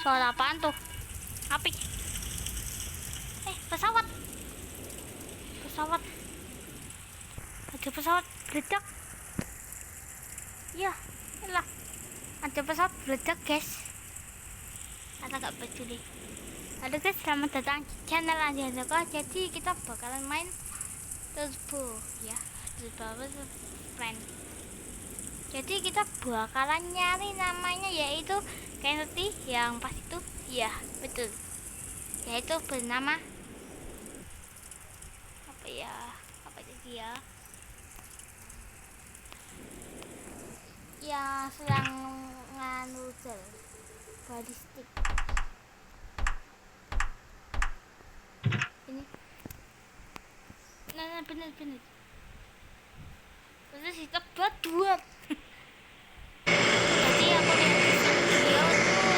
Suara apaan tuh? Api. Pesawat. Pesawat. Ada pesawat meledak. Ya, lah. Ada pesawat meledak, guys. Atau nggak peduli. Halo guys, selamat datang di channel Anjandoko. Jadi kita bakalan main Turbo, ya. Turbo Friend. Jadi kita bakalan nyari namanya yaitu Kennedy yang pas itu, ya betul. Yaitu bernama apa ya? Apa itu ya? Yang sedang nganudel balistik. Ini. Nah bener. Terus kita buat. Jadi aku lihat di video tuh.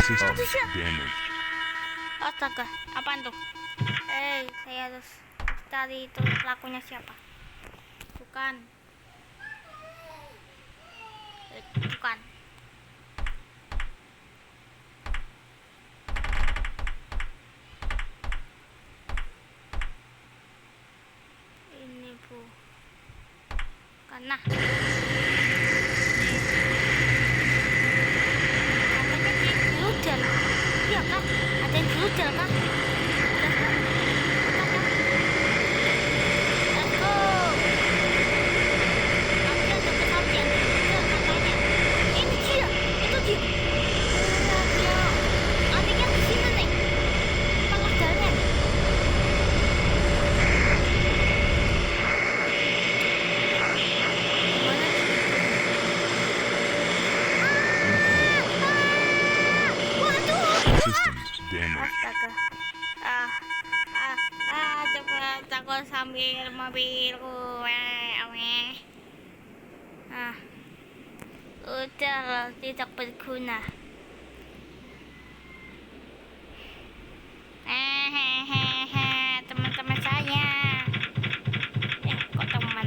Tapi ya, astaga, apaan tuh? Saya harus cari itu pelakunya siapa? Bukan. Ini bu. Karena. Iya kan? Ada yang berudal kan? Let's go. Nanti ada pesawat yang berudal katanya. Ini dia, itu dia. Dia anehnya di sini nih. Pengedalnya nih. Gimana sih? Astaga. Coba takut sambil mobilku. Udah tidak berguna. Teman-teman saya. Kok teman?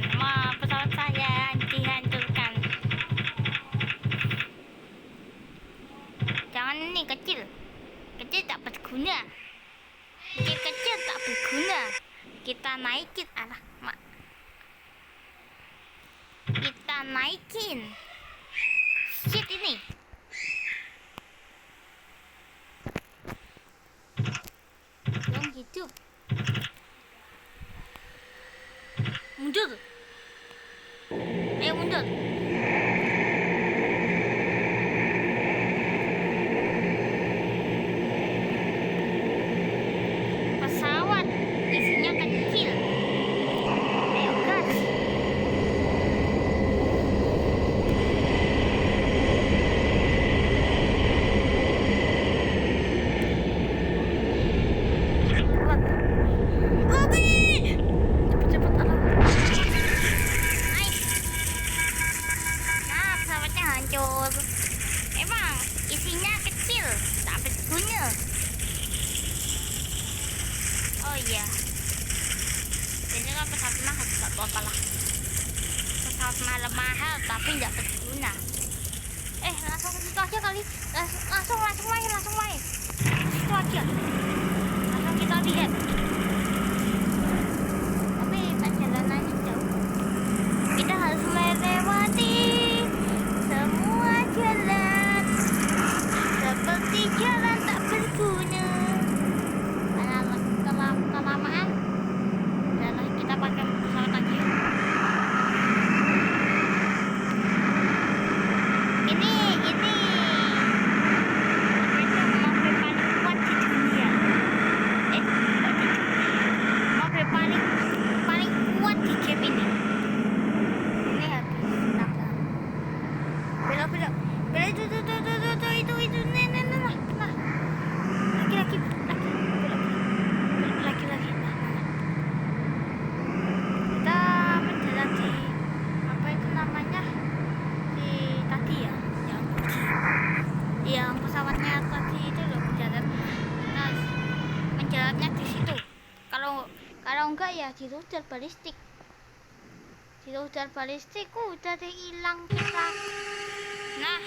Pesawat saya dihancurkan. naikin anak mak. Kita naikin. Shit ini. Dong hidup. Mundur. Ayo mundur. Pesawat isinya kecil. Ayo gas. Cepet-cepet alam. Nah, pesawatnya hancur. Emang isinya kecil, tak berguna. Oh iya, ini kan pesawat mahal, gak apa-apa lah. Pesawat mahal tapi nggak berguna. Langsung ke situ aja kali. Langsung main. Situ aja. Langsung kita lihat. Tapi perjalanannya jauh. Kita harus melewati semua jalan seperti jalan tak berguna. Karena kelamaan, dan kita pakai pesawat aja. Ini mobil paling kuat di dunia. Mobil paling kuat di game ini. Ini habis nabrak. Belok itu nah. Lagi belok lagi. Nah. Kita mendarat di apa itu namanya, di tadi ya, yang pesawatnya tadi itu loh mendarat. Nah, mendaratnya di situ. Kalau enggak ya di rudal balistik. Di rudal balistik udah hilang kita. Nah,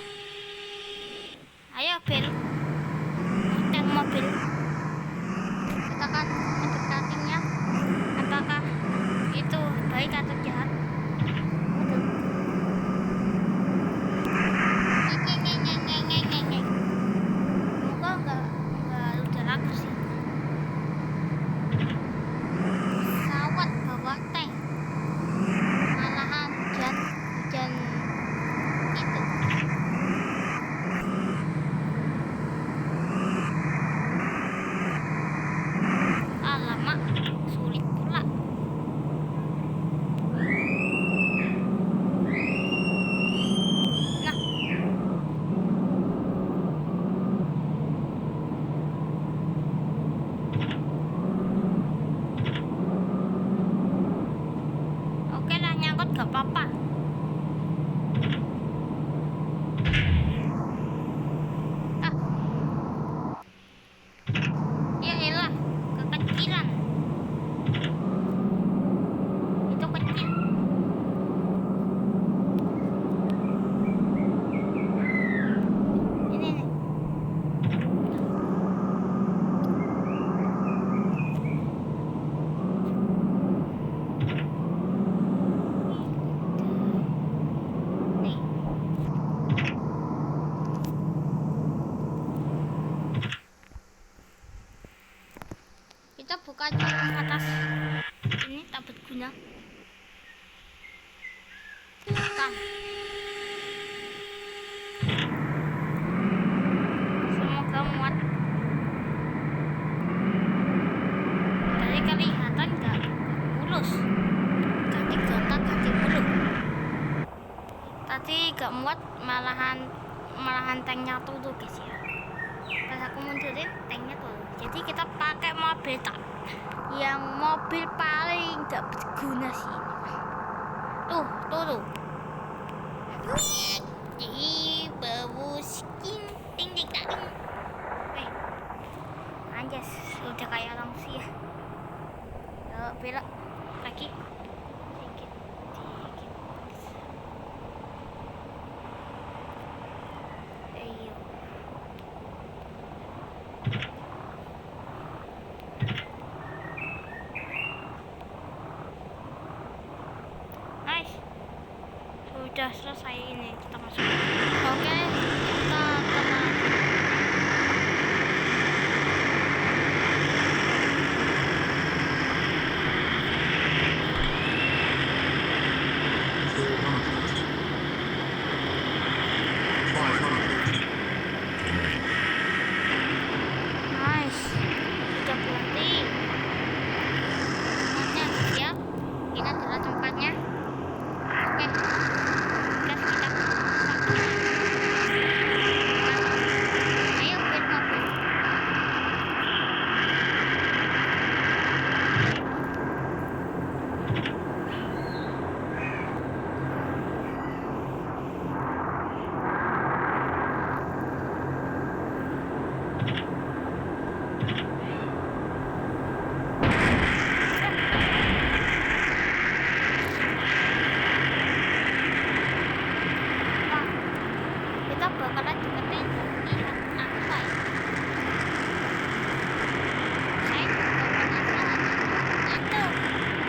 ayo Bel, muter mobil. Kita akan mendekatinya. Apakah itu baik atau jahat? Semoga enggak rudal aku sih. Pesawat bawa tank, malahan hujan itu. Alamak, sulit pula. Nah, oke lah, nyangkut gak apa-apa. Ya elah, kekecilan. Itu kecil. Ini nih. Nih. Kita buka jalur atas. Ini tak berguna. Kan. Semoga muat. Dari kelihatan gak mulus. Ganti mulut. Tadi gak muat, malahan tanknya turun guys ya. Pas aku mundurin, tanknya turun. Jadi kita pakai mobil mobil paling gak berguna sih. Tuh. Bau skin ting. Anjas, udah kayak orang sih ya. Belok lagi. Dikit. Ayo. sampai ini kita masuk. Oke, kita tenang. Nice, sudah berhenti. Tempatnya siap. Ini adalah tempatnya. Oke, gas kita pakai. Ayo buat mobil. Wah, kita bakalan deketin lihat apa ya? Saya juga penasaran.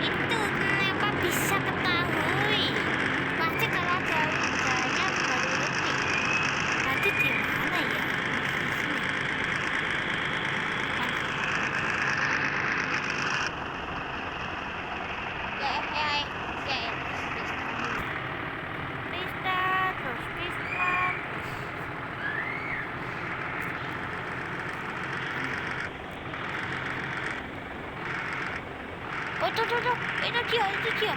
Itu kenapa bisa ketahui? Pasti kalau jalannya baru detik. Tadi di mana ya? Restart terus. Oh, tuh, itu dia.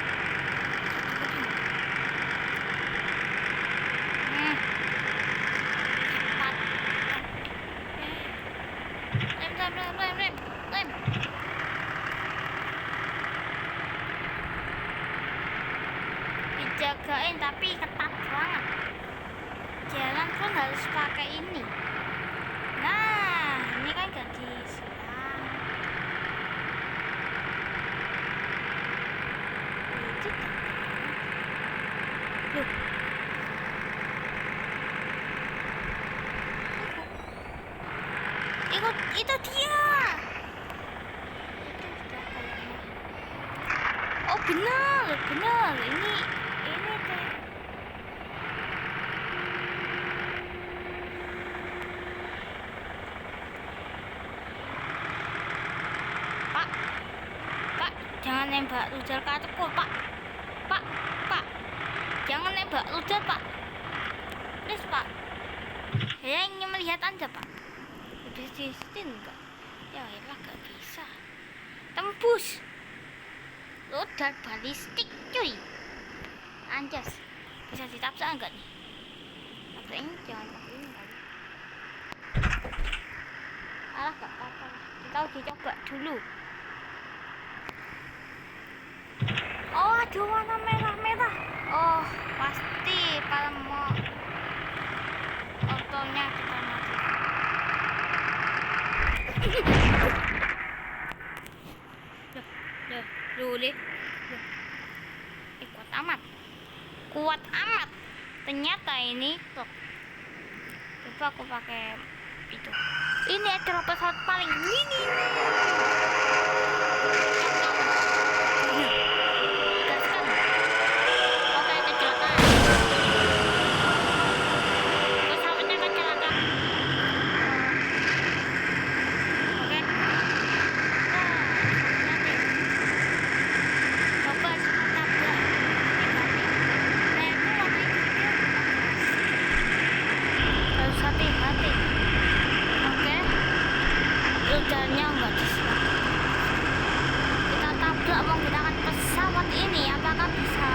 Cepat. Rem. Dijagain tapi ketat banget. Jalan pun harus pakai ini. Nah, ini kan gak disilang. Itu kan. Loh. Itu dia. Itu sudah kayaknya. Oh, benar. Ini teh. Pak, jangan nembak rudal ke atasku, Pak. Jangan nembak rudal, Pak. Please, Pak. Saya ingin melihat Anda, Pak. Udah sistem enggak? Ya elah, gak bisa. Tembus. Rudal balistik, cuy. Anjas. Bisa ditabrak enggak nih? Tabraknya jangan pakai ini kali. Alah, gak apa-apa. Kita uji coba dulu. Oh, ada warna merah. Oh, pasti mau otonya kita mati. Loh. Kuat amat. Ternyata ini loh. Coba aku pakai itu. Ini adalah pesawat paling mini. Gaskan. Oke, kecelakaan. Pesawatnya kecelakaan. Oke. Coba tabrak. Harus hati-hati. Oke. Rudalnya enggak disilang. Kita tabrak menggunakan pesawat ini, apakah bisa